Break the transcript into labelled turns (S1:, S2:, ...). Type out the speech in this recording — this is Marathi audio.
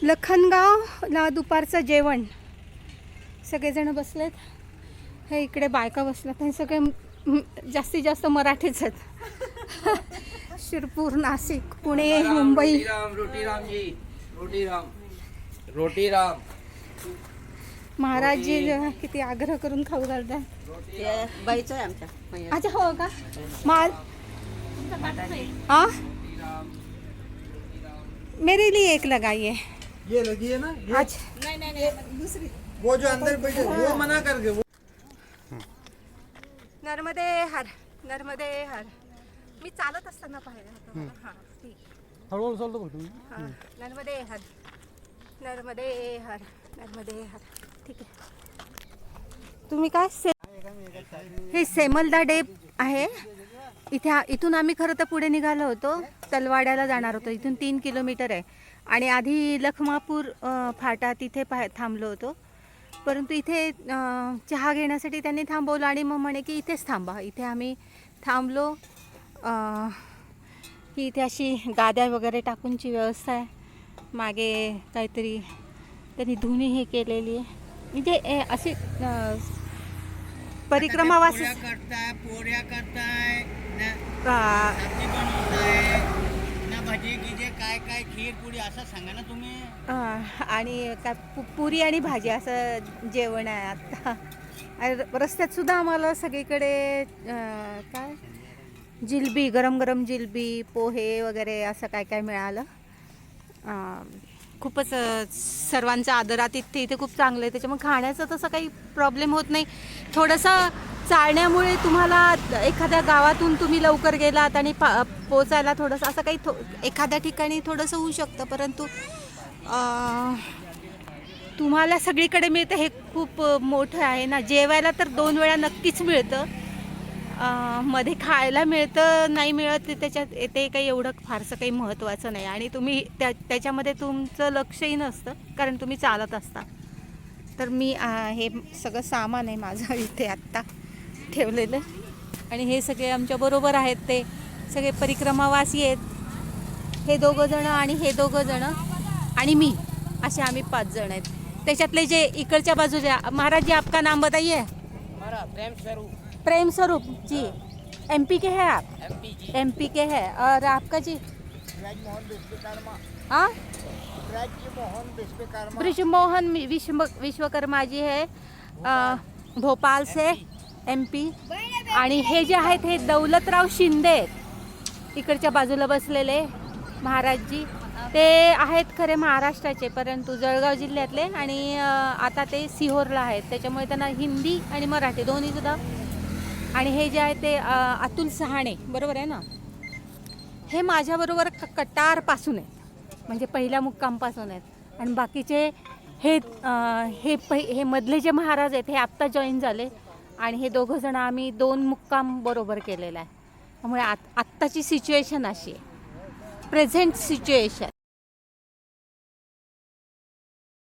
S1: लखनगावला दुपारचं जेवण. सगळेजण बसलेत. हे इकडे बायका बसल्यात. हे सगळे जास्तीत जास्त मराठीच आहेत. शिरपूर, नाशिक, पुणे, मुंबई.
S2: रोटीराम
S1: महाराजजी किती आग्रह करून खाऊ घालतात.
S3: बाईचं आहे आमच्या.
S1: अच्छा, हो का? माल हाँ, मेरे लिए एक लगाइए.
S2: ये लगी है ना ये?
S1: अच्छा,
S3: नहीं दूसरी.
S2: वो जो अंदर बैठे वो मना करके वो.
S1: नर्मदे हर, नर्मदे हर. मी चालत असताना पाहिलं होतं. हां, ठीक.
S2: हळूहळू चालतो फक्त.
S1: हां, नर्मदे हर, नर्मदे हर, नर्मदे हर. ठीक आहे. तुम्ही काय हे सेमलदा डेप आहे इथून आम्ही खरं तर पुढे निघालो होतो. तलवाड्याला जाणार होतो. इथून 3 किलोमीटर आहे. आणि आधी लखमापूर फाटा तिथे थांबलो होतो. परंतु इथे चहा घेण्यासाठी त्यांनी थांबवलं आणि मग म्हणे की इथेच थांबा. इथे आम्ही थांबलो. ही इथे अशी गाद्या वगैरे टाकूनची व्यवस्था आहे. मागे काहीतरी त्यांनी धुनी हे केलेली आहे. म्हणजे अशी परिक्रमावासी
S3: करताय, पोळ्या करताय ना, भजी गिजे काय काय, खीर पुरी असं सांगा ना तुम्ही.
S1: आणि काय पुरी आणि भाजी असं जेवण आहे आता. रस्त्यात सुद्धा आम्हाला सगळीकडे काय जिलबी, गरम गरम जिलबी, पोहे वगैरे असं काय काय मिळालं. खूपच सर्वांचा आदरातिथ्य इथे खूप चांगलं आहे. त्याच्यामुळे खाण्याचं तसं काही प्रॉब्लेम होत नाही. थोडंसं चालण्यामुळे तुम्हाला एखाद्या गावातून तुम्ही लवकर गेलात आणि पोचायला थोडंसं असं काही एखाद्या ठिकाणी थोडंसं होऊ शकतं. परंतु तुम्हाला सगळीकडे मिळतं हे खूप मोठं आहे ना. जेवायला तर 2 वेळा नक्कीच मिळतं. मध्ये खायला मिळतं नाही मिळत त्याच्यात ते काही एवढं फारसं काही महत्त्वाचं नाही. आणि तुम्ही त्याच्यामध्ये तुमचं लक्षही नसतं कारण तुम्ही चालत असता. तर मी हे सगळं सामान आहे माझं इथे आत्ता ठेवलेलं. आणि हे सगळे आमच्याबरोबर आहेत. ते सगळे परिक्रमावासी आहेत. हे 2 जण आणि हे 2 जण आणि मी, असे आम्ही 5 जण आहेत. त्याच्यातले जे इकडच्या बाजूच्या. महाराज जी आपका नाम बताइए. प्रेम स्वरूप जी. MP के हैं आप? MP के हैं. और आपका जी? हाँ, ब्रिजमोहन विश्वकर्मा जी है, भोपाल से MP. आणि हे जे आहेत हे दौलतराव शिंदे इकडच्या बाजूला बसलेले महाराजजी. ते आहेत खरे महाराष्ट्राचे परंतु जळगाव जिल्ह्यातले. आणि आता ते सिहोरला आहेत. त्याच्यामुळे त्यांना हिंदी आणि मराठी दोन्ही सुद्धा. आणि हे जे आहे ते अतुल सहाणे, बरोबर आहे ना. हे माझ्याबरोबर कटारपासून आहेत. म्हणजे पहिल्या मुक्कामपासून आहेत. आणि बाकीचे हे मधले जे महाराज आहेत हे आत्ता जॉईन झाले. आणि हे 2 जण आम्ही 2 मुक्काम बरोबर केलेला आहे. त्यामुळे आत्ताची सिच्युएशन अशी आहे, प्रेझेंट सिच्युएशन.